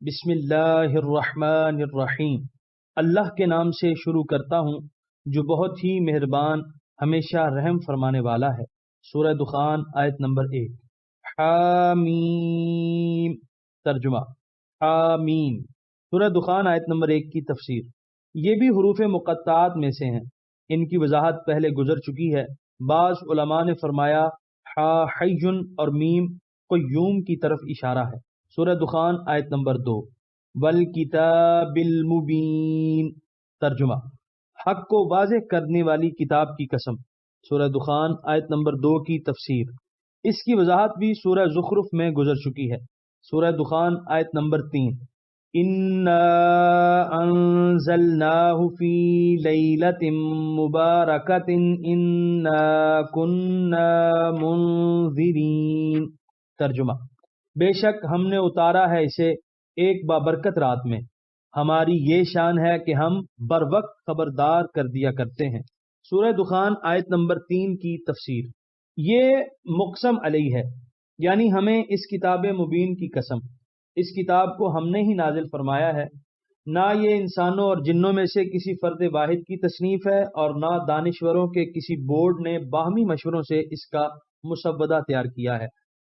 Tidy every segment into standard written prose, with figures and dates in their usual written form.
بسم اللہ الرحمن الرحیم، اللہ کے نام سے شروع کرتا ہوں جو بہت ہی مہربان ہمیشہ رحم فرمانے والا ہے۔ سورہ دخان آیت نمبر 1۔ حامیم، ترجمہ حامیم۔ سورہ دخان آیت نمبر 1 کی تفسیر۔ یہ بھی حروف مقطعات میں سے ہیں، ان کی وضاحت پہلے گزر چکی ہے۔ بعض علماء نے فرمایا حیٌ اور میم قیوم کی طرف اشارہ ہے۔ سورہ دخان آیت نمبر 2۔ والکتاب المبین، ترجمہ حق کو واضح کرنے والی کتاب کی قسم۔ سورہ دخان آیت نمبر 2 کی تفسیر۔ اس کی وضاحت بھی سورہ زخرف میں گزر چکی ہے۔ سورہ دخان آیت نمبر 3۔ انا انزلناہ فی لیلۃ مبارکۃ انا کنا منذرین، ترجمہ بے شک ہم نے اتارا ہے اسے ایک بابرکت رات میں، ہماری یہ شان ہے کہ ہم بر وقت خبردار کر دیا کرتے ہیں۔ سورہ دخان آیت نمبر 3 کی تفسیر۔ یہ مقسم علیہ ہے، یعنی ہمیں اس کتاب مبین کی قسم، اس کتاب کو ہم نے ہی نازل فرمایا ہے، نہ یہ انسانوں اور جنوں میں سے کسی فرد واحد کی تصنیف ہے اور نہ دانشوروں کے کسی بورڈ نے باہمی مشوروں سے اس کا مسودہ تیار کیا ہے،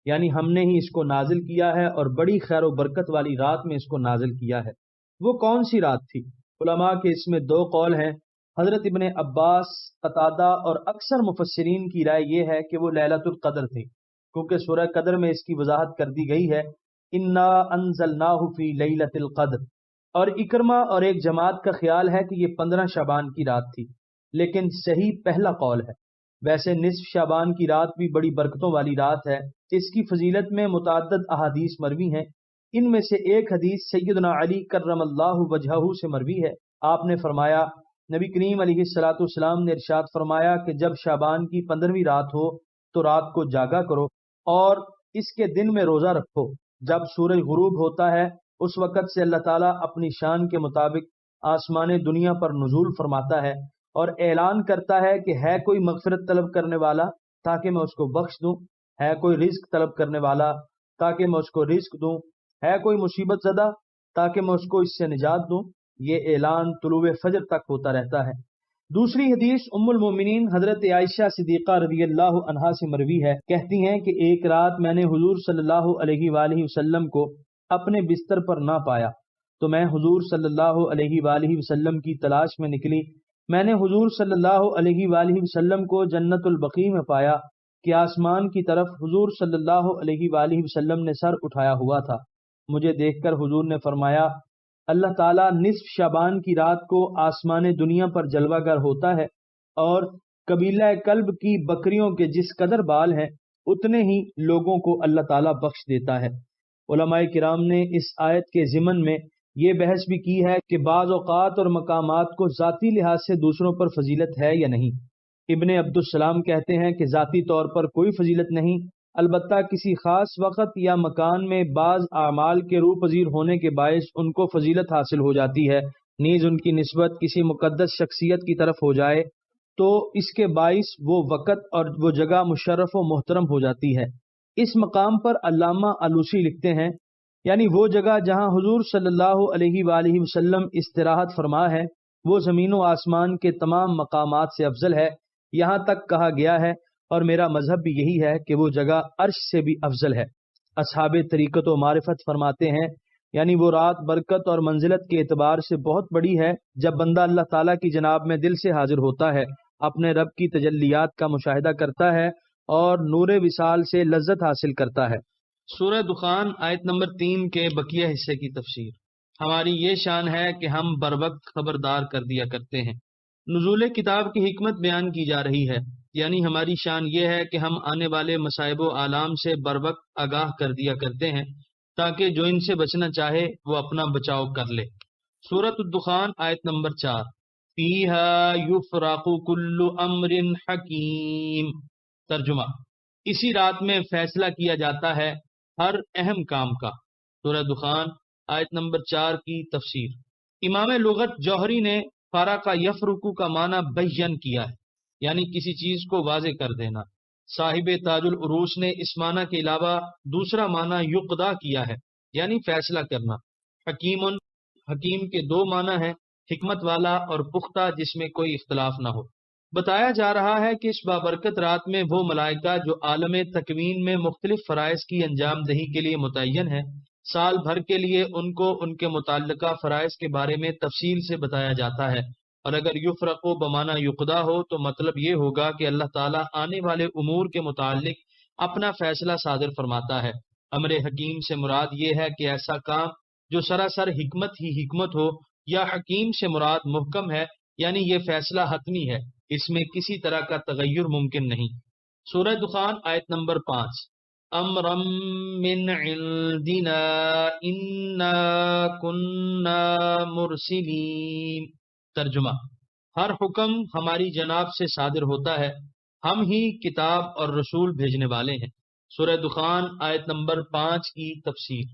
یعنی ہم نے ہی اس کو نازل کیا ہے اور بڑی خیر و برکت والی رات میں اس کو نازل کیا ہے۔ وہ کون سی رات تھی؟ علماء کے اس میں 2 قول ہیں۔ حضرت ابن عباس، قتادہ اور اکثر مفسرین کی رائے یہ ہے کہ وہ لیلۃ القدر تھی، کیونکہ سورہ قدر میں اس کی وضاحت کر دی گئی ہے، انا انزلناہ فی لیلۃ القدر۔ اور اکرمہ اور ایک جماعت کا خیال ہے کہ یہ 15 شعبان کی رات تھی، لیکن صحیح پہلا قول ہے۔ ویسے نصف شعبان کی رات بھی بڑی برکتوں والی رات ہے۔ اس کی فضیلت میں متعدد احادیث مروی ہیں، ان میں سے ایک حدیث سیدنا علی کرم اللہ وجہہ سے مروی ہے۔ آپ نے فرمایا، نبی کریم علیہ الصلوۃ والسلام نے ارشاد فرمایا کہ جب شعبان کی 15ویں رات ہو تو رات کو جاگا کرو اور اس کے دن میں روزہ رکھو۔ جب سورج غروب ہوتا ہے اس وقت سے اللہ تعالیٰ اپنی شان کے مطابق آسمان دنیا پر نزول فرماتا ہے اور اعلان کرتا ہے کہ ہے کوئی مغفرت طلب کرنے والا تاکہ میں اس کو بخش دوں، ہے کوئی رزق طلب کرنے والا تاکہ میں اس کو رزق دوں، ہے کوئی مصیبت زدہ تاکہ میں اس کو اس سے نجات دوں۔ یہ اعلان طلوع فجر تک ہوتا رہتا ہے۔ دوسری حدیث ام المومنین حضرت عائشہ صدیقہ رضی اللہ عنہا سے مروی ہے، کہتی ہیں کہ ایک رات میں نے حضور صلی اللہ علیہ وآلہ وسلم کو اپنے بستر پر نہ پایا تو میں حضور صلی اللہ علیہ وآلہ وسلم کی تلاش میں نکلی۔ میں نے حضور صلی اللہ علیہ وآلہ وسلم کو جنت البقیع میں پایا کہ آسمان کی طرف حضور صلی اللہ علیہ وآلہ وسلم نے سر اٹھایا ہوا تھا۔ مجھے دیکھ کر حضور نے فرمایا، اللہ تعالیٰ نصف شعبان کی رات کو آسمان دنیا پر جلوہ گر ہوتا ہے اور قبیلہ کلب کی بکریوں کے جس قدر بال ہیں اتنے ہی لوگوں کو اللہ تعالیٰ بخش دیتا ہے۔ علماء کرام نے اس آیت کے ضمن میں یہ بحث بھی کی ہے کہ بعض اوقات اور مقامات کو ذاتی لحاظ سے دوسروں پر فضیلت ہے یا نہیں۔ ابن عبدالسلام کہتے ہیں کہ ذاتی طور پر کوئی فضیلت نہیں، البتہ کسی خاص وقت یا مکان میں بعض اعمال کے روح پذیر ہونے کے باعث ان کو فضیلت حاصل ہو جاتی ہے، نیز ان کی نسبت کسی مقدس شخصیت کی طرف ہو جائے تو اس کے باعث وہ وقت اور وہ جگہ مشرف و محترم ہو جاتی ہے۔ اس مقام پر علامہ آلوسی لکھتے ہیں، یعنی وہ جگہ جہاں حضور صلی اللہ علیہ وآلہ وسلم استراحت فرما ہے وہ زمین و آسمان کے تمام مقامات سے افضل ہے، یہاں تک کہا گیا ہے اور میرا مذہب بھی یہی ہے کہ وہ جگہ عرش سے بھی افضل ہے۔ اصحاب طریقت و معرفت فرماتے ہیں، یعنی وہ رات برکت اور منزلت کے اعتبار سے بہت بڑی ہے جب بندہ اللہ تعالیٰ کی جناب میں دل سے حاضر ہوتا ہے، اپنے رب کی تجلیات کا مشاہدہ کرتا ہے اور نور وصال سے لذت حاصل کرتا ہے۔ سورہ دخان آیت نمبر 3 کے بقیہ حصے کی تفسیر۔ ہماری یہ شان ہے کہ ہم بر وقت خبردار کر دیا کرتے ہیں۔ نزول کتاب کی حکمت بیان کی جا رہی ہے، یعنی ہماری شان یہ ہے کہ ہم آنے والے مصائب و آلام سے بر وقت آگاہ کر دیا کرتے ہیں تاکہ جو ان سے بچنا چاہے وہ اپنا بچاؤ کر لے۔ سورۃ الدخان آیت نمبر 4۔ فیہا یفرق کل امر حکیم، ترجمہ اسی رات میں فیصلہ کیا جاتا ہے ہر اہم کام کا۔ سورہ دخان آیت نمبر 4 کی تفسیر۔ امام لغت جوہری نے فرق یفرق کا معنی بیان کیا ہے، یعنی کسی چیز کو واضح کر دینا۔ صاحب تاج العروس نے اس معنی کے علاوہ دوسرا معنی یقضا کیا ہے، یعنی فیصلہ کرنا۔ حکیم، حکیم کے دو معنی ہیں، حکمت والا اور پختہ جس میں کوئی اختلاف نہ ہو۔ بتایا جا رہا ہے کہ اس بابرکت رات میں وہ ملائکہ جو عالم تکوین میں مختلف فرائض کی انجام دہی کے لیے متعین ہیں، سال بھر کے لیے ان کو ان کے متعلقہ فرائض کے بارے میں تفصیل سے بتایا جاتا ہے، اور اگر یفرقو بمانا یقدا ہو تو مطلب یہ ہوگا کہ اللہ تعالیٰ آنے والے امور کے متعلق اپنا فیصلہ صادر فرماتا ہے۔ امر حکیم سے مراد یہ ہے کہ ایسا کام جو سراسر حکمت ہی حکمت ہو، یا حکیم سے مراد محکم ہے، یعنی یہ فیصلہ حتمی ہے، اس میں کسی طرح کا تغیر ممکن نہیں۔ سورہ دخان آیت نمبر 5۔ امرم من عندنا انا کننا مرسلین۔ ترجمہ: ہر حکم ہماری جناب سے صادر ہوتا ہے، ہم ہی کتاب اور رسول بھیجنے والے ہیں۔ سورہ دخان آیت نمبر 5 کی تفسیر: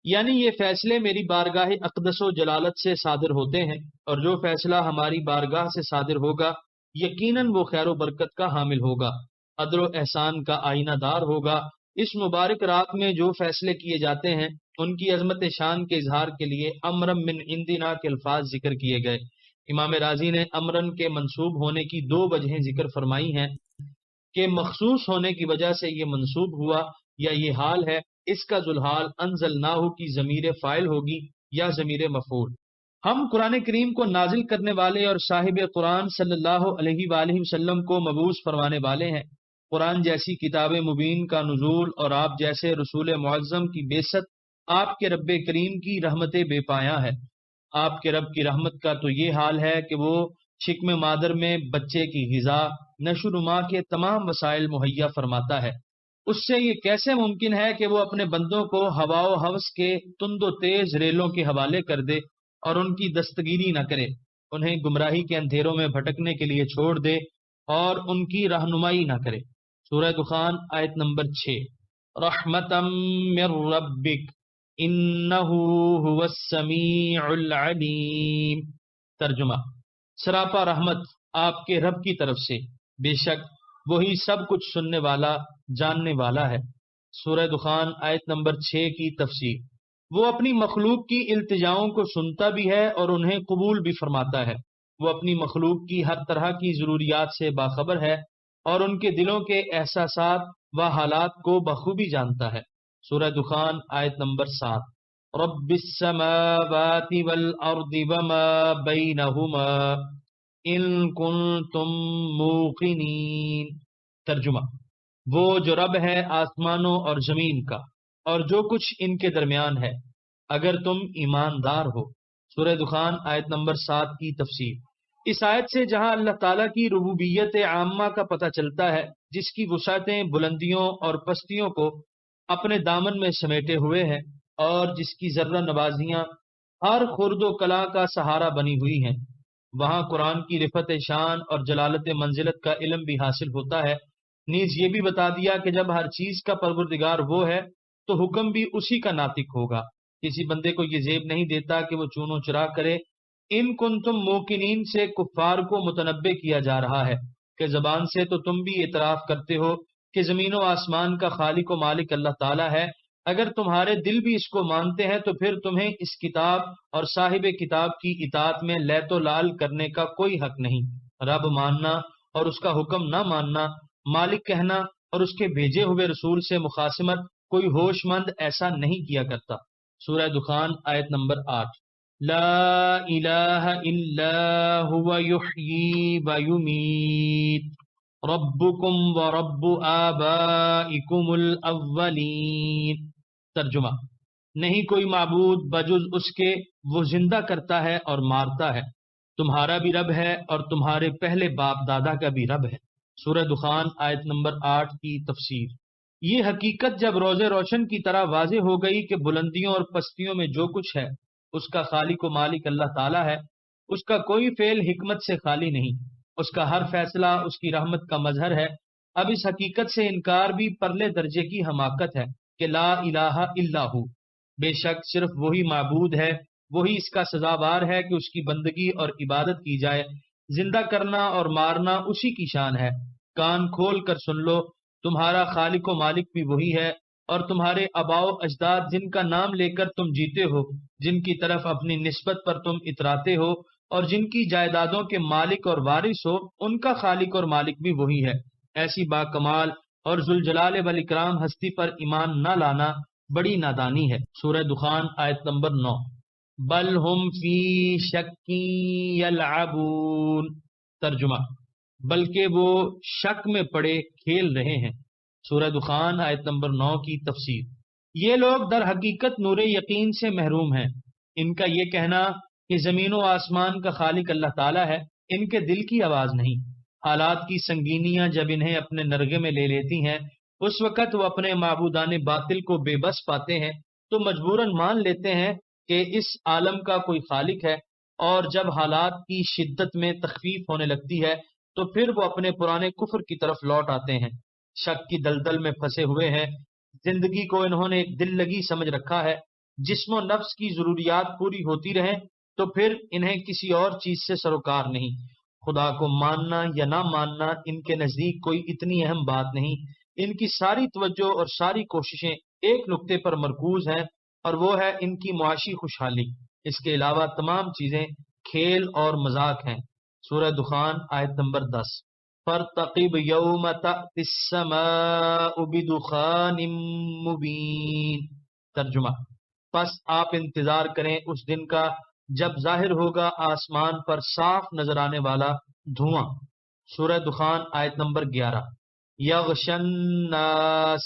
یعنی یہ فیصلے میری بارگاہ اقدس و جلالت سے صادر ہوتے ہیں، اور جو فیصلہ ہماری بارگاہ سے صادر ہوگا یقیناً وہ خیر و برکت کا حامل ہوگا، عدل و احسان کا آئینہ دار ہوگا۔ اس مبارک رات میں جو فیصلے کیے جاتے ہیں ان کی عظمت شان کے اظہار کے لیے امرم من عندنا کے الفاظ ذکر کیے گئے۔ امام رازی نے امرن کے منسوب ہونے کی دو وجہیں ذکر فرمائی ہیں کہ مخصوص ہونے کی وجہ سے یہ منسوب ہوا، یا یہ حال ہے، اس کا ذوالحال انزلناہ کی ضمیر فاعل ہوگی یا ضمیر مفعول۔ ہم قرآن کریم کو نازل کرنے والے اور صاحب قرآن صلی اللہ علیہ وآلہ وسلم کو مبعوث فرمانے والے ہیں۔ قرآن جیسی کتاب مبین کا نزول اور آپ جیسے رسول معظم کی بعثت آپ کے رب کریم کی رحمت بے پایاں ہے۔ آپ کے رب کی رحمت کا تو یہ حال ہے کہ وہ شکم مادر میں بچے کی غذا، نشو و نما کے تمام وسائل مہیا فرماتا ہے۔ اس سے یہ کیسے ممکن ہے کہ وہ اپنے بندوں کو ہوا و ہوس کے تند و تیز ریلوں کے حوالے کر دے اور ان کی دستگیری نہ کرے، انہیں گمراہی کے اندھیروں میں بھٹکنے کے لیے چھوڑ دے اور ان کی رہنمائی نہ کرے۔ سورہ دخان آیت نمبر 6۔ رحمتا من ربک انہ هو السمیع العلیم۔ ترجمہ: سراپا رحمت آپ کے رب کی طرف سے، بے شک وہی سب کچھ سننے والا جاننے والا ہے۔ سورہ دخان آیت نمبر 6 کی تفسیر: وہ اپنی مخلوق کی التجاؤں کو سنتا بھی ہے اور انہیں قبول بھی فرماتا ہے۔ وہ اپنی مخلوق کی ہر طرح کی ضروریات سے باخبر ہے اور ان کے دلوں کے احساسات و حالات کو بخوبی جانتا ہے۔ سورہ دخان آیت نمبر 7۔ رب السماوات والارض وما بینہما ان کنتم موقنین۔ ترجمہ: وہ جو رب ہے آسمانوں اور زمین کا اور جو کچھ ان کے درمیان ہے، اگر تم ایماندار ہو۔ سورہ دخان آیت نمبر 7 کی تفسیر: اس آیت سے جہاں اللہ تعالیٰ کی ربوبیت عامہ کا پتہ چلتا ہے، جس کی وسعتیں بلندیوں اور پستیوں کو اپنے دامن میں سمیٹے ہوئے ہیں اور جس کی ذرہ نوازیاں ہر خرد و کلا کا سہارا بنی ہوئی ہیں، وہاں قرآن کی رفعت شان اور جلالت منزلت کا علم بھی حاصل ہوتا ہے۔ نیز یہ بھی بتا دیا کہ جب ہر چیز کا پروردگار وہ ہے تو حکم بھی اسی کا ناطق ہوگا۔ کسی بندے کو یہ زیب نہیں دیتا کہ وہ چون و چرا کرے۔ ان کنتم موقنین سے کفار کو متنبع کیا جا رہا ہے کہ زبان سے تو تم بھی اعتراف کرتے ہو کہ زمین و آسمان کا خالق و مالک اللہ تعالیٰ ہے، اگر تمہارے دل بھی اس کو مانتے ہیں تو پھر تمہیں اس کتاب اور صاحب کتاب کی اطاعت میں لیت و لال کرنے کا کوئی حق نہیں۔ رب ماننا اور اس کا حکم نہ ماننا، مالک کہنا اور اس کے بھیجے ہوئے رسول سے مخاصمت کوئی ہوش مند ایسا نہیں کیا کرتا۔ سورہ دخان آیت نمبر 8۔ لا الہ الا هو یحیی و یمیت ربکم و رب آبائکم الاولین۔ ترجمہ: نہیں کوئی معبود بجز اس کے، وہ زندہ کرتا ہے اور مارتا ہے، تمہارا بھی رب ہے اور تمہارے پہلے باپ دادا کا بھی رب ہے۔ سورہ دخان آیت نمبر 8 کی تفسیر: یہ حقیقت جب روز روشن کی طرح واضح ہو گئی کہ بلندیوں اور پستیوں میں جو کچھ ہے اس کا خالق و مالک اللہ تعالیٰ ہے، اس کا کوئی فعل حکمت سے خالی نہیں، اس کا ہر فیصلہ اس کی رحمت کا مظہر ہے، اب اس حقیقت سے انکار بھی پرلے درجے کی حماقت ہے کہ لا الہ الا ہو، بے شک صرف وہی معبود ہے، وہی اس کا سزاوار ہے کہ اس کی بندگی اور عبادت کی جائے، زندہ کرنا اور مارنا اسی کی شان ہے۔ کان کھول کر سن لو، تمہارا خالق و مالک بھی وہی ہے اور تمہارے آباؤ اجداد جن کا نام لے کر تم جیتے ہو، جن کی طرف اپنی نسبت پر تم اتراتے ہو، اور جن کی جائیدادوں کے مالک اور وارث ہو، ان کا خالق اور مالک بھی وہی ہے۔ ایسی با کمال اور ذوالجلال والاکرام ہستی پر ایمان نہ لانا بڑی نادانی ہے۔ سورہ دخان آیت نمبر 9۔ بل ہم فی شک یلعبون، ترجمہ بلکہ وہ شک میں پڑے کھیل رہے ہیں۔ سورہ دخان آیت نمبر 9 کی تفسیر۔ یہ لوگ در حقیقت نور یقین سے محروم ہیں۔ ان کا یہ کہنا کہ زمین و آسمان کا خالق اللہ تعالیٰ ہے، ان کے دل کی آواز نہیں۔ حالات کی سنگینیاں جب انہیں اپنے نرغے میں لے لیتی ہیں، اس وقت وہ اپنے معبودان باطل کو بے بس پاتے ہیں تو مجبوراً مان لیتے ہیں کہ اس عالم کا کوئی خالق ہے، اور جب حالات کی شدت میں تخفیف ہونے لگتی ہے تو پھر وہ اپنے پرانے کفر کی طرف لوٹ آتے ہیں۔ شک کی دلدل میں پھنسے ہوئے ہیں۔ زندگی کو انہوں نے ایک دل لگی سمجھ رکھا ہے۔ جسم و نفس کی ضروریات پوری ہوتی رہیں تو پھر انہیں کسی اور چیز سے سروکار نہیں۔ خدا کو ماننا یا نہ ماننا ان کے نزدیک کوئی اتنی اہم بات نہیں۔ ان کی ساری توجہ اور ساری کوششیں ایک نقطے پر مرکوز ہیں، اور وہ ہے ان کی معاشی خوشحالی۔ اس کے علاوہ تمام چیزیں کھیل اور مذاق ہیں۔ سورہ دخان آیت نمبر 10۔ فارتقب یوم تأتی السماء بدخان مبین، ترجمہ پس آپ انتظار کریں اس دن کا جب ظاہر ہوگا آسمان پر صاف نظر آنے والا دھواں۔ سورہ دخان آیت نمبر 11۔ یغشی الناس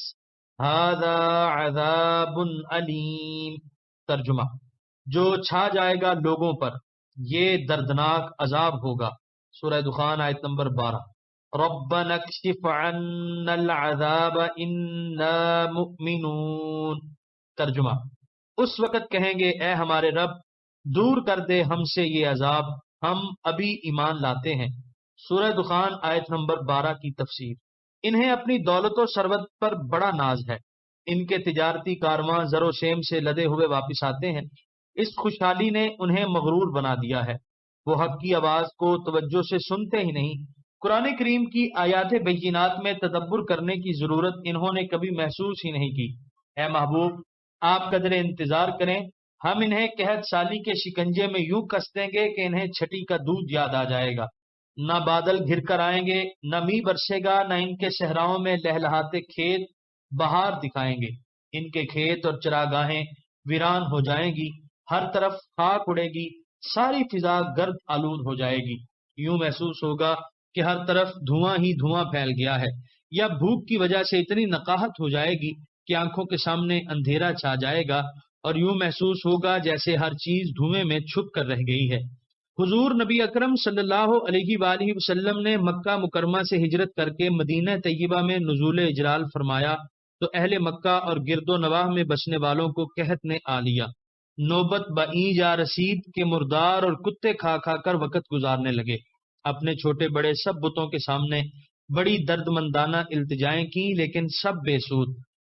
ھذا عذاب علیم، ترجمہ جو چھا جائے گا لوگوں پر، یہ دردناک عذاب ہوگا۔ سورہ دخان آیت نمبر 12۔ ربنا اکشف عنا العذاب انا مؤمنون، ترجمہ اس وقت کہیں گے اے ہمارے رب دور کر دے ہم سے یہ عذاب، ہم ابھی ایمان لاتے ہیں۔ سورہ دخان آیت نمبر 12 کی تفسیر۔ انہیں اپنی دولت و ثروت پر بڑا ناز ہے۔ ان کے تجارتی کارواں زر و سیم سے لدے ہوئے واپس آتے ہیں۔ اس خوشحالی نے انہیں مغرور بنا دیا ہے۔ وہ حق کی آواز کو توجہ سے سنتے ہی نہیں۔ قرآن کریم کی آیات بینات میں تدبر کرنے کی ضرورت انہوں نے کبھی محسوس ہی نہیں کی۔ اے محبوب، آپ قدر انتظار کریں، ہم انہیں قحط سالی کے شکنجے میں یوں کس دیں گے کہ انہیں چھٹی کا دودھ یاد آ جائے گا۔ نہ بادل گھر کر آئیں گے، نہ می برسے گا، نہ ان کے صحراؤں میں لہلہاتے کھیت بہار دکھائیں گے۔ ان کے کھیت اور چراگاہیں ویران ہو جائیں گی، ہر طرف خاک اڑے گی، ساری فضا گرد آلود ہو جائے گی۔ یوں محسوس ہوگا کہ ہر طرف دھواں ہی دھواں پھیل گیا ہے، یا بھوک کی وجہ سے اتنی نقاہت ہو جائے گی کہ آنکھوں کے سامنے اندھیرا چھا جائے گا، اور یوں محسوس ہوگا جیسے ہر چیز دھوئیں میں چھپ کر رہ گئی ہے۔ حضور نبی اکرم صلی اللہ علیہ وآلہ وسلم نے مکہ مکرمہ سے ہجرت کر کے مدینہ طیبہ میں نزول اجلال فرمایا تو اہل مکہ اور گرد و نواح میں بسنے والوں کو قحط نے آ لیا۔ نوبت بعیں جا رسید کے مردار اور کتے کھا کھا کر وقت گزارنے لگے۔ اپنے چھوٹے بڑے سب بتوں کے سامنے بڑی درد مندانہ التجائیں کی، لیکن سب بے سود۔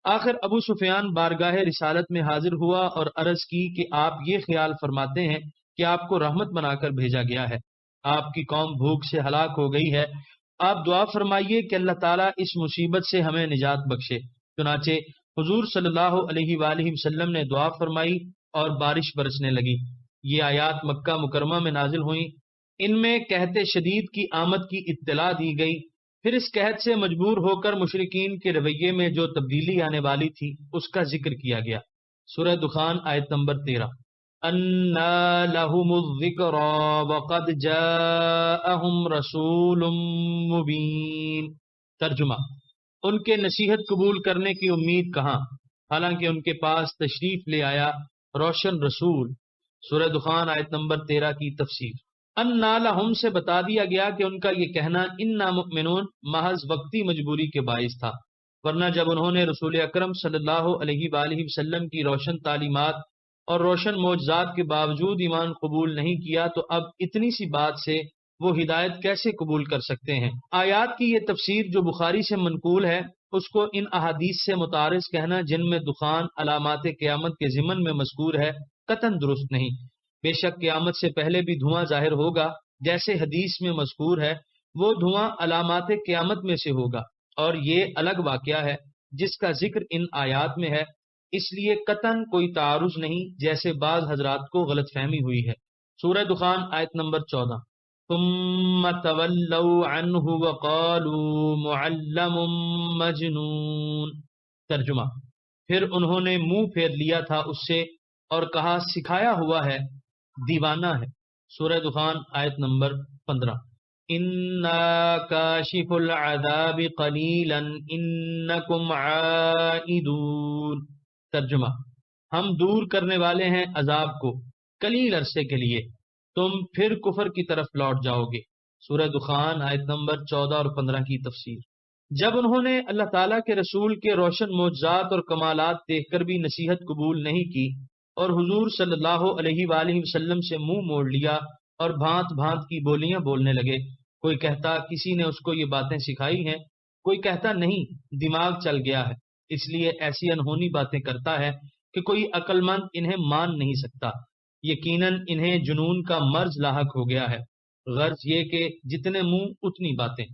آخر ابو سفیان بارگاہ رسالت میں حاضر ہوا اور عرض کی کہ آپ یہ خیال فرماتے ہیں کہ آپ کو رحمت بنا کر بھیجا گیا ہے، آپ کی قوم بھوک سے ہلاک ہو گئی ہے، آپ دعا فرمائیے کہ اللہ تعالیٰ اس مصیبت سے ہمیں نجات بخشے۔ چنانچہ حضور صلی اللہ علیہ وآلہ وسلم نے دعا فرمائی اور بارش برسنے لگی۔ یہ آیات مکہ مکرمہ میں نازل ہوئیں۔ ان میں قحط شدید کی آمد کی اطلاع دی گئی، پھر اس قحط سے مجبور ہو کر مشرکین کے رویے میں جو تبدیلی آنے والی تھی اس کا ذکر کیا گیا۔ سورہ دخان آیت نمبر 13۔ اَنَّىٰ لَهُمُ الذِّكْرَىٰ وَقَدْ جَاءَهُمْ رَسُولٌ مُّبِينٌ، ترجمہ ان کے نصیحت قبول کرنے کی امید کہاں، حالانکہ ان کے پاس تشریف لے آیا روشن رسول۔ سورہ دخان آیت نمبر 13 کی تفسیر۔ اَنَّىٰ لَهُمْ سے بتا دیا گیا کہ ان کا یہ کہنا اِنَّا مُؤْمِنُونَ محض وقتی مجبوری کے باعث تھا، ورنہ جب انہوں نے رسول اکرم صلی اللہ علیہ وآلہ وسلم کی روشن تعلیمات اور روشن معجزات کے باوجود ایمان قبول نہیں کیا تو اب اتنی سی بات سے وہ ہدایت کیسے قبول کر سکتے ہیں؟ آیات کی یہ تفسیر جو بخاری سے منقول ہے اس کو ان احادیث سے متعارض کہنا جن میں دخان علامات قیامت کے ضمن میں مذکور ہے قطعاً درست نہیں۔ بے شک قیامت سے پہلے بھی دھواں ظاہر ہوگا، جیسے حدیث میں مذکور ہے، وہ دھواں علامات قیامت میں سے ہوگا، اور یہ الگ واقعہ ہے۔ جس کا ذکر ان آیات میں ہے، اس لیے قطعاً کوئی تعارض نہیں جیسے بعض حضرات کو غلط فہمی ہوئی ہے۔ سورہ دخان آیت نمبر 14۔ ثم تولوا عنه وقالوا معلم مجنون۔ ترجمہ، پھر انہوں نے منہ پھیر لیا تھا اس سے اور کہا سکھایا ہوا ہے، دیوانہ ہے۔ سورہ دخان آیت نمبر 15۔ انا کاشف العذاب قلیلا انکم عائدون۔ ترجمہ، ہم دور کرنے والے ہیں عذاب کو قلیل عرصے کے لیے، تم پھر کفر کی طرف لوٹ جاؤ گے۔ سورہ دخان آیت نمبر 14 اور 15 کی تفسیر۔ جب انہوں نے اللہ تعالیٰ کے رسول کے روشن معجزات اور کمالات دیکھ کر بھی نصیحت قبول نہیں کی اور حضور صلی اللہ علیہ وآلہ وسلم سے منہ موڑ لیا اور بھانت بھانت کی بولیاں بولنے لگے، کوئی کہتا کسی نے اس کو یہ باتیں سکھائی ہیں، کوئی کہتا نہیں دماغ چل گیا ہے، اس لیے ایسی انہونی باتیں کرتا ہے کہ کوئی عقل مند انہیں مان نہیں سکتا، یقیناً انہیں جنون کا مرض لاحق ہو گیا ہے۔ غرض یہ کہ جتنے منہ اتنی باتیں۔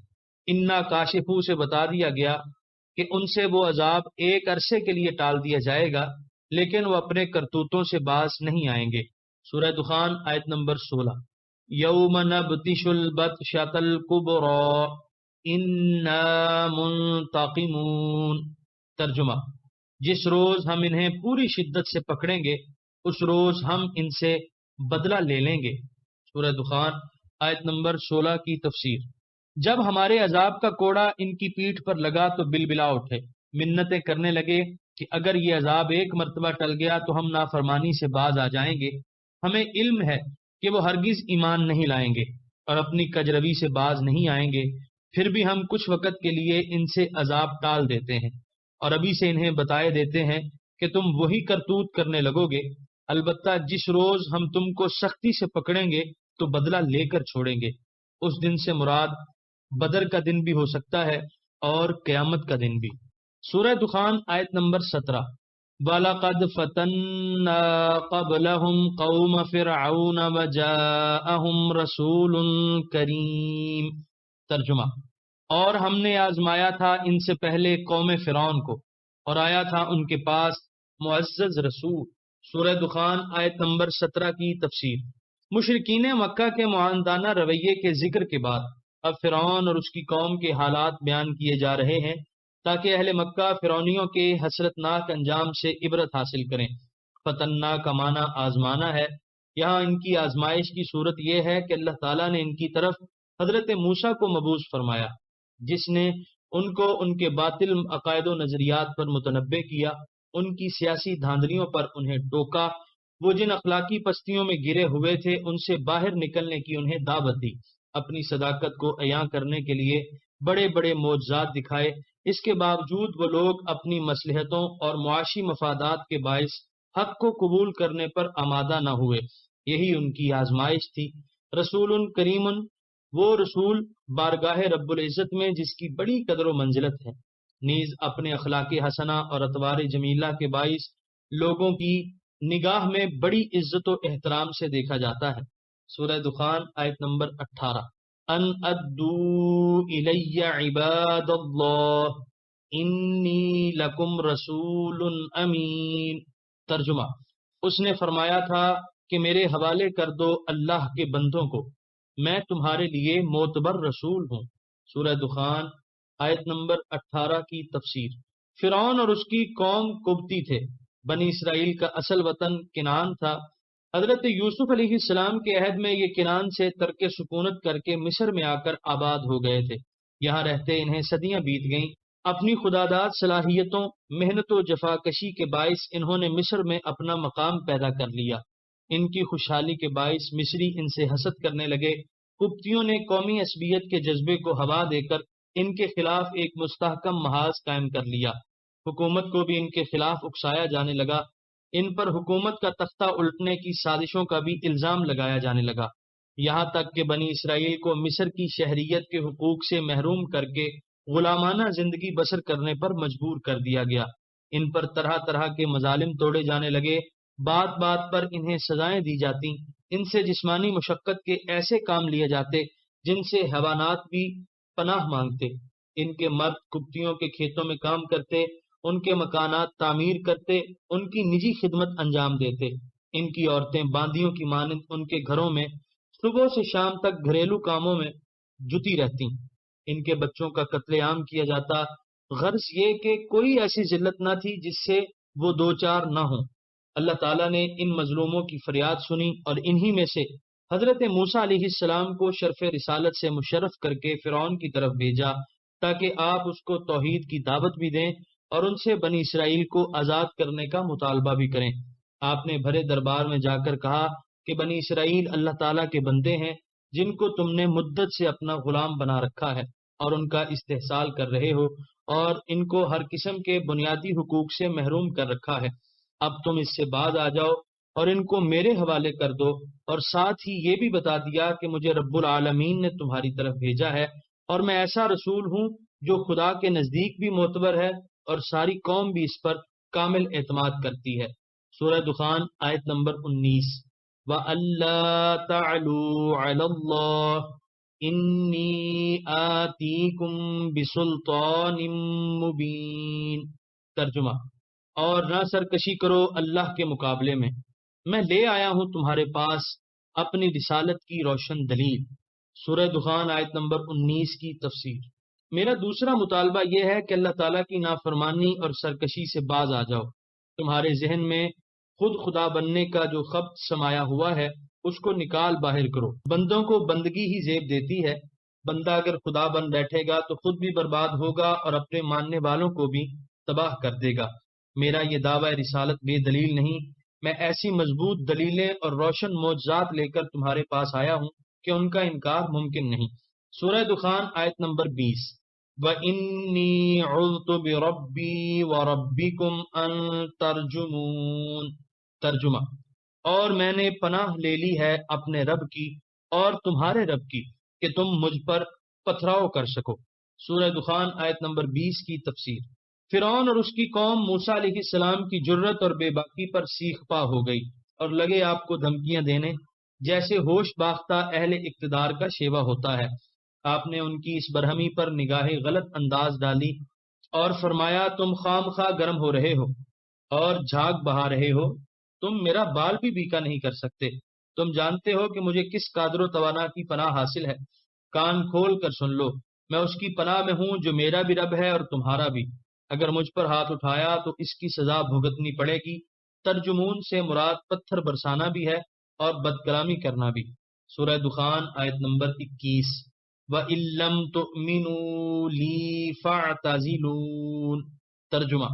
انا کاشفو سے بتا دیا گیا کہ ان سے وہ عذاب ایک عرصے کے لیے ٹال دیا جائے گا، لیکن وہ اپنے کرتوتوں سے باز نہیں آئیں گے۔ سورہ دخان آیت نمبر 16۔ یوم نبطش البطشۃ الکبریٰ انا منتقمون۔ ترجمہ، جس روز ہم انہیں پوری شدت سے پکڑیں گے اس روز ہم ان سے بدلہ لے لیں گے۔ سورہ دخان آیت نمبر 16 کی تفسیر۔ جب ہمارے عذاب کا کوڑا ان کی پیٹھ پر لگا تو بلبلا اٹھے، منتیں کرنے لگے کہ اگر یہ عذاب ایک مرتبہ ٹل گیا تو ہم نافرمانی سے باز آ جائیں گے۔ ہمیں علم ہے کہ وہ ہرگز ایمان نہیں لائیں گے اور اپنی کجروی سے باز نہیں آئیں گے، پھر بھی ہم کچھ وقت کے لیے ان سے عذاب ٹال دیتے ہیں اور ابھی سے انہیں بتائے دیتے ہیں کہ تم وہی کرتوت کرنے لگو گے، البتہ جس روز ہم تم کو سختی سے پکڑیں گے تو بدلہ لے کر چھوڑیں گے۔ اس دن سے مراد بدر کا دن بھی ہو سکتا ہے اور قیامت کا دن بھی۔ سورہ دخان آیت نمبر 17۔ وَلَقَدْ فَتَنَّا قَبْلَهُمْ قَوْمَ فِرْعَوْنَ وَجَاءَهُمْ رَسُولٌ كَرِيمٌ۔ ترجمہ، اور ہم نے آزمایا تھا ان سے پہلے قوم فرعون کو اور آیا تھا ان کے پاس معزز رسول۔ سورہ دخان آیت نمبر 17 کی تفسیر۔ مشرکین مکہ کے معاندانہ رویے کے ذکر کے بعد اب فرعون اور اس کی قوم کے حالات بیان کیے جا رہے ہیں تاکہ اہل مکہ فرعونیوں کے حسرتناک انجام سے عبرت حاصل کریں۔ فتنہ کا معنی آزمانا ہے، یہاں ان کی آزمائش کی صورت یہ ہے کہ اللہ تعالیٰ نے ان کی طرف حضرت موسیٰ کو مبعوث فرمایا، جس نے ان کو ان کے باطل عقائد و نظریات پر متنبع کیا، ان کی سیاسی دھاندلیوں پر انہیں ٹوکا، وہ جن اخلاقی پستیوں میں گرے ہوئے تھے ان سے باہر نکلنے کی انہیں دعوت دی، اپنی صداقت کو عیاں کرنے کے لیے بڑے بڑے معجزات دکھائے۔ اس کے باوجود وہ لوگ اپنی مصلحتوں اور معاشی مفادات کے باعث حق کو قبول کرنے پر آمادہ نہ ہوئے، یہی ان کی آزمائش تھی۔ رسول کریم، وہ رسول بارگاہ رب العزت میں جس کی بڑی قدر و منزلت ہے، نیز اپنے اخلاق حسنہ اور اطوار جمیلہ کے باعث لوگوں کی نگاہ میں بڑی عزت و احترام سے دیکھا جاتا ہے۔ سورہ دخان آیت نمبر 18۔ ان ادو الی عباد اللہ انی لکم رسول امین۔ ترجمہ، اس نے فرمایا تھا کہ میرے حوالے کر دو اللہ کے بندوں کو، میں تمہارے لیے معتبر رسول ہوں۔ سورہ دخان آیت نمبر 18 کی تفسیر۔ فرعون اور اس کی قوم قبطی تھے، بنی اسرائیل کا اصل وطن کنعان تھا۔ حضرت یوسف علیہ السلام کے عہد میں یہ کنعان سے ترک سکونت کر کے مصر میں آ کر آباد ہو گئے تھے۔ یہاں رہتے انہیں صدیاں بیت گئیں۔ اپنی خداداد صلاحیتوں، محنت و جفاکشی کے باعث انہوں نے مصر میں اپنا مقام پیدا کر لیا۔ ان کی خوشحالی کے باعث مصری ان سے حسد کرنے لگے۔ قبطیوں نے قومی عصبیت کے جذبے کو ہوا دے کر ان کے خلاف ایک مستحکم محاذ قائم کر لیا۔ حکومت کو بھی ان کے خلاف اکسایا جانے لگا، ان پر حکومت کا تختہ الٹنے کی سازشوں کا بھی الزام لگایا جانے لگا، یہاں تک کہ بنی اسرائیل کو مصر کی شہریت کے حقوق سے محروم کر کے غلامانہ زندگی بسر کرنے پر مجبور کر دیا گیا۔ ان پر طرح طرح کے مظالم توڑے جانے لگے، بات بات پر انہیں سزائیں دی جاتی، ان سے جسمانی مشقت کے ایسے کام لیے جاتے جن سے حیوانات بھی پناہ مانگتے۔ ان کے مرد قبطیوں کے کھیتوں میں کام کرتے ان کے مکانات تعمیر کرتے، ان کی نجی خدمت انجام دیتے۔ ان کی عورتیں باندیوں کی مانند ان کے گھروں میں صبح سے شام تک گھریلو کاموں میں جٹی رہتی۔ ان کے بچوں کا قتل عام کیا جاتا، غرض یہ کہ کوئی ایسی ذلت نہ تھی جس سے وہ دو چار نہ ہوں۔ اللہ تعالیٰ نے ان مظلوموں کی فریاد سنی اور انہی میں سے حضرت موسیٰ علیہ السلام کو شرف رسالت سے مشرف کر کے فرعون کی طرف بھیجا تاکہ آپ اس کو توحید کی دعوت بھی دیں اور ان سے بنی اسرائیل کو آزاد کرنے کا مطالبہ بھی کریں۔ آپ نے بھرے دربار میں جا کر کہا کہ بنی اسرائیل اللہ تعالیٰ کے بندے ہیں جن کو تم نے مدت سے اپنا غلام بنا رکھا ہے اور ان کا استحصال کر رہے ہو اور ان کو ہر قسم کے بنیادی حقوق سے محروم کر رکھا ہے۔ اب تم اس سے باز آ جاؤ اور ان کو میرے حوالے کر دو، اور ساتھ ہی یہ بھی بتا دیا کہ مجھے رب العالمین نے تمہاری طرف بھیجا ہے اور میں ایسا رسول ہوں جو خدا کے نزدیک بھی معتبر ہے اور ساری قوم بھی اس پر کامل اعتماد کرتی ہے۔ سورہ دخان آیت نمبر 19۔ وَأَلَّا تَعْلُوا عَلَى اللَّهِ إِنِّي آتِيكُم بِسُلْطَانٍ مُبِينٍ۔ ترجمہ، اور نہ سرکشی کرو اللہ کے مقابلے میں لے آیا ہوں تمہارے پاس اپنی رسالت کی روشن دلیل۔ سورہ دخان آیت نمبر 19 کی تفسیر۔ میرا دوسرا مطالبہ یہ ہے کہ اللہ تعالیٰ کی نافرمانی اور سرکشی سے باز آ جاؤ۔ تمہارے ذہن میں خود خدا بننے کا جو خبط سمایا ہوا ہے اس کو نکال باہر کرو۔ بندوں کو بندگی ہی زیب دیتی ہے۔ بندہ اگر خدا بن بیٹھے گا تو خود بھی برباد ہوگا اور اپنے ماننے والوں کو بھی تباہ کر دے گا۔ میرا یہ دعویٰ رسالت بے دلیل نہیں، میں ایسی مضبوط دلیلیں اور روشن معجزات لے کر تمہارے پاس آیا ہوں کہ ان کا انکار ممکن نہیں۔ سورہ دخان آیت نمبر 20۔ وَإِنِّي عُذْتُ بِرَبِّي وَرَبِّكُمْ أَن تَرْجُمُونِ۔ ترجمہ، اور میں نے پناہ لے لی ہے اپنے رب کی اور تمہارے رب کی کہ تم مجھ پر پتھراؤ کر سکو۔ سورہ دخان آیت نمبر 20 کی تفسیر۔ فرعون اور اس کی قوم موسیٰ علیہ السلام کی جرت اور بے باکی پر سیخ پا ہو گئی اور لگے آپ کو دھمکیاں دینے جیسے ہوش باختہ اہل اقتدار کا شیوہ ہوتا ہے۔ آپ نے ان کی اس برہمی پر نگاہ غلط انداز ڈالی اور فرمایا تم خام خواہ گرم ہو رہے ہو اور جھاگ بہا رہے ہو، تم میرا بال بھی بیکا نہیں کر سکتے۔ تم جانتے ہو کہ مجھے کس قادر و توانا کی پناہ حاصل ہے۔ کان کھول کر سن لو، میں اس کی پناہ میں ہوں جو میرا بھی رب ہے اور تمہارا بھی۔ اگر مجھ پر ہاتھ اٹھایا تو اس کی سزا بھگتنی پڑے گی۔ ترجمون سے مراد پتھر برسانا بھی ہے اور بدکلامی کرنا بھی۔ سورہ دخان آیت نمبر 21۔ وَإِن لَّمْ تُؤْمِنُوا لِي فَاعْتَزِلُونِ۔ ترجمہ،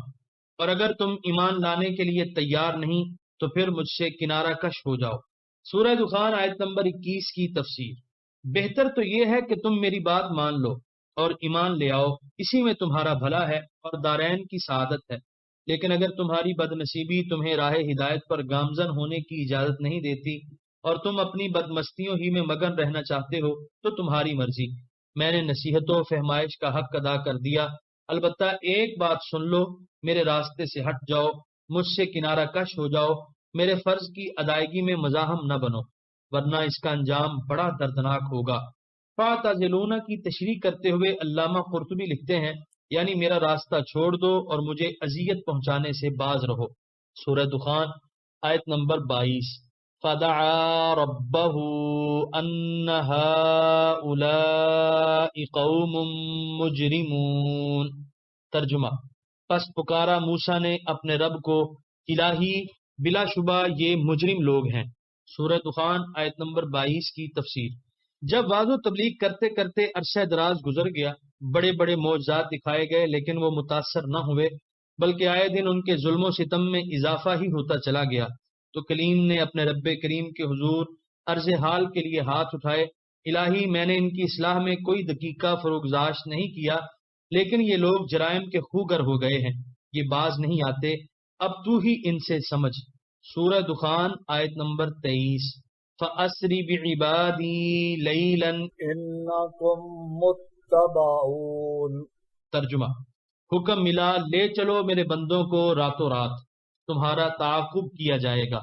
اور اگر تم ایمان لانے کے لیے تیار نہیں تو پھر مجھ سے کنارہ کش ہو جاؤ۔ سورہ دخان آیت نمبر 21 کی تفسیر۔ بہتر تو یہ ہے کہ تم میری بات مان لو اور ایمان لے آؤ، اسی میں تمہارا بھلا ہے اور دارین کی سعادت ہے۔ لیکن اگر تمہاری بد نصیبی تمہیں راہ ہدایت پر گامزن ہونے کی اجازت نہیں دیتی اور تم اپنی بدمستیوں ہی میں مگن رہنا چاہتے ہو تو تمہاری مرضی۔ میں نے نصیحت و فہمائش کا حق ادا کر دیا، البتہ ایک بات سن لو، میرے راستے سے ہٹ جاؤ، مجھ سے کنارہ کش ہو جاؤ، میرے فرض کی ادائیگی میں مزاحم نہ بنو، ورنہ اس کا انجام بڑا دردناک ہوگا۔ فاعتزلون کی تشریح کرتے ہوئے علامہ قرطبی لکھتے ہیں یعنی میرا راستہ چھوڑ دو اور مجھے اذیت پہنچانے سے باز رہو۔ سورہ دخان آیت نمبر 22۔ فَدَعَا رَبَّهُ أَنَّ هَٰؤُلَاءِ قَوْمٌ مُجْرِمُونَ۔ ترجمہ، پس پکارا موسیٰ نے اپنے رب کو، الہی بلا شبہ یہ مجرم لوگ ہیں۔ سورہ دخان آیت نمبر 22 کی تفسیر۔ جب واضح تبلیغ کرتے کرتے عرصہ دراز گزر گیا، بڑے بڑے معجزات دکھائے گئے لیکن وہ متاثر نہ ہوئے، بلکہ آئے دن ان کے ظلم و ستم میں اضافہ ہی ہوتا چلا گیا، تو کلیم نے اپنے رب کریم کے حضور عرض حال کے لیے ہاتھ اٹھائے، الہی میں نے ان کی اصلاح میں کوئی دقیقہ فروگزاشت نہیں کیا، لیکن یہ لوگ جرائم کے خوگر ہو گئے ہیں، یہ باز نہیں آتے، اب تو ہی ان سے سمجھ۔ سورہ دخان آیت نمبر 23۔ فَأَسْرِ بِعِبَادِي لَيْلًا إِنَّكُمْ مُتَّبَعُونَ۔ ترجمہ، حکم ملا لے چلو میرے بندوں کو راتوں رات، تمہارا تعاقب کیا جائے گا۔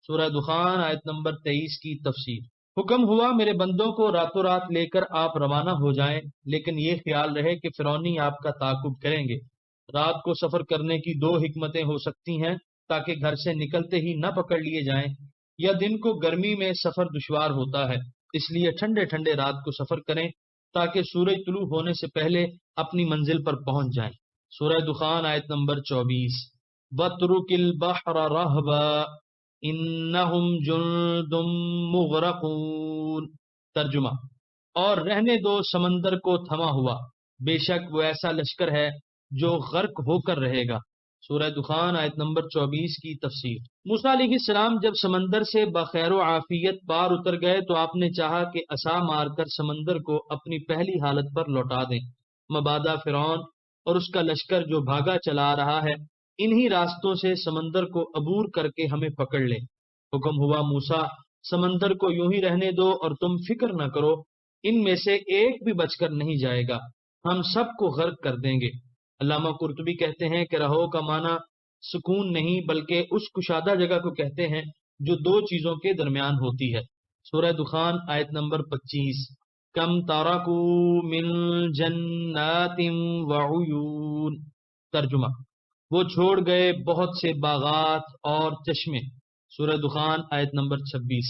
سورہ دخان آیت نمبر 23 کی تفسیر۔ حکم ہوا میرے بندوں کو راتوں رات لے کر آپ روانہ ہو جائیں، لیکن یہ خیال رہے کہ فرعونی آپ کا تعاقب کریں گے۔ رات کو سفر کرنے کی دو حکمتیں ہو سکتی ہیں، تاکہ گھر سے نکلتے ہی نہ پکڑ لیے جائیں، یا دن کو گرمی میں سفر دشوار ہوتا ہے، اس لیے ٹھنڈے ٹھنڈے رات کو سفر کریں تاکہ سورج طلوع ہونے سے پہلے اپنی منزل پر پہنچ جائیں۔ سورہ دخان آیت نمبر 24۔ وَاتْرُكِ الْبَحْرَ رَهْوًا إِنَّهُمْ جُندٌ مُغْرَقُونَ۔ ترجمہ: اور رہنے دو سمندر کو تھما ہوا، بے شک وہ ایسا لشکر ہے جو غرق ہو کر رہے گا۔ سورہ دخان آیت نمبر 24 کی تفسیر۔ موسیٰ علیہ السلام جب سمندر سے بخیر و عافیت پار اتر گئے تو آپ نے چاہا کہ عصا مار کر سمندر کو اپنی پہلی حالت پر لوٹا دیں، مبادا فرعون اور اس کا لشکر جو بھاگا چلا آ رہا ہے انہی راستوں سے سمندر کو عبور کر کے ہمیں پکڑ لے۔ حکم ہوا موسیٰ، سمندر کو یوں ہی رہنے دو اور تم فکر نہ کرو، ان میں سے ایک بھی بچ کر نہیں جائے گا، ہم سب کو غرق کر دیں گے۔ علامہ قرطبی کہتے ہیں کہ رہو کا معنی سکون نہیں بلکہ اس کشادہ جگہ کو کہتے ہیں جو دو چیزوں کے درمیان ہوتی ہے۔ سورہ دخان آیت نمبر 25۔ کم تارکو من جنات وعیون۔ ترجمہ: وہ چھوڑ گئے بہت سے باغات اور چشمے۔ سورہ دخان آیت نمبر 26۔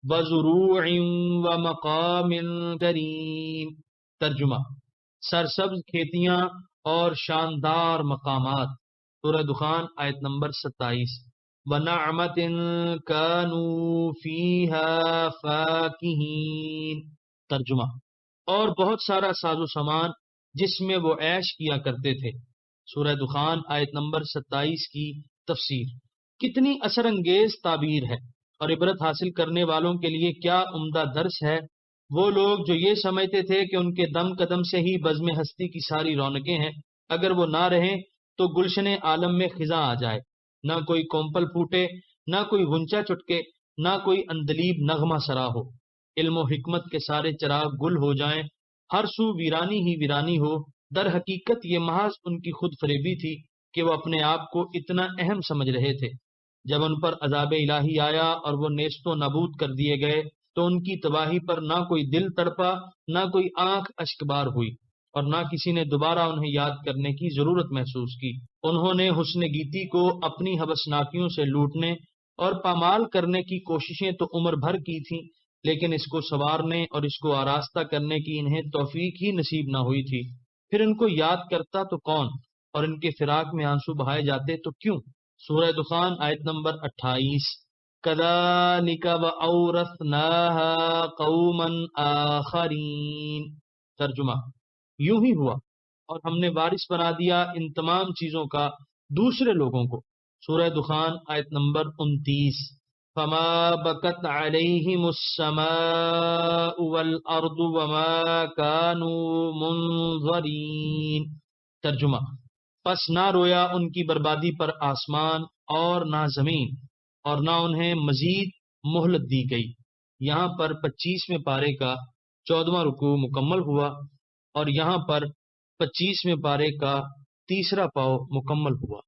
وَزُرُوعٍ وَمَقَامٍ کَرِيمٍ۔ ترجمہ: سرسبز کھیتیاں اور شاندار مقامات۔ سورہ دخان آیت نمبر 27۔ وَنَعْمَةٍ كَانُوا فِيهَا فَاكِهِينَ۔ ترجمہ: اور بہت سارا ساز و سامان جس میں وہ عیش کیا کرتے تھے۔ سورہ دخان آیت نمبر 27 کی تفسیر۔ کتنی اثر انگیز تعبیر ہے، اور عبرت حاصل کرنے والوں کے لیے کیا عمدہ درس ہے۔ وہ لوگ جو یہ سمجھتے تھے کہ ان کے دم قدم سے ہی بزم ہستی کی ساری رونقیں ہیں، اگر وہ نہ رہیں تو گلشن عالم میں خزاں آ جائے، نہ کوئی کومپل پھوٹے، نہ کوئی غنچہ چٹکے، نہ کوئی اندلیب نغمہ سرا ہو، علم و حکمت کے سارے چراغ گل ہو جائیں، ہر سو ویرانی ہی ویرانی ہو۔ در حقیقت یہ محض ان کی خود فریبی تھی کہ وہ اپنے آپ کو اتنا اہم سمجھ رہے تھے۔ جب ان پر عذاب الہی آیا اور وہ نیست و نابود کر دیے گئے تو ان کی تباہی پر نہ کوئی دل تڑپا، نہ کوئی آنکھ اشکبار ہوئی، اور نہ کسی نے دوبارہ انہیں یاد کرنے کی ضرورت محسوس کی۔ انہوں نے حسن گیتی کو اپنی حوثناکیوں سے لوٹنے اور پامال کرنے کی کوششیں تو عمر بھر کی تھیں، لیکن اس کو سنوارنے اور اس کو آراستہ کرنے کی انہیں توفیق ہی نصیب نہ ہوئی تھی۔ پھر ان کو یاد کرتا تو کون، اور ان کے فراق میں آنسو بہائے جاتے تو کیوں۔ سورہ دخان آیت نمبر 28۔ کذالک وَأَوْرَثْنَاهَا قَوْمًا آخَرِینَ۔ ترجمہ: یوں ہی ہوا اور ہم نے وارث بنا دیا ان تمام چیزوں کا دوسرے لوگوں کو۔ سورہ دخان آیت نمبر 29۔ فما بکت علیہم السماء والارض وما كانوا منظرین۔ ترجمہ: پس نہ رویا ان کی بربادی پر آسمان اور نہ زمین، اور نہ انہیں مزید مہلت دی گئی۔ یہاں پر 25ویں پارے کا 14واں رکوع مکمل ہوا، اور یہاں پر 25ویں پارے کا 3 پاؤ مکمل ہوا۔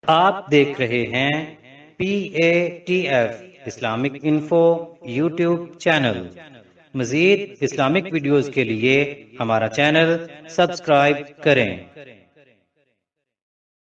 آپ دیکھ رہے ہیں PATF Islamic info YouTube channel. مزید اسلامک ویڈیوز کے لیے ہمارا چینل سبسکرائب کریں۔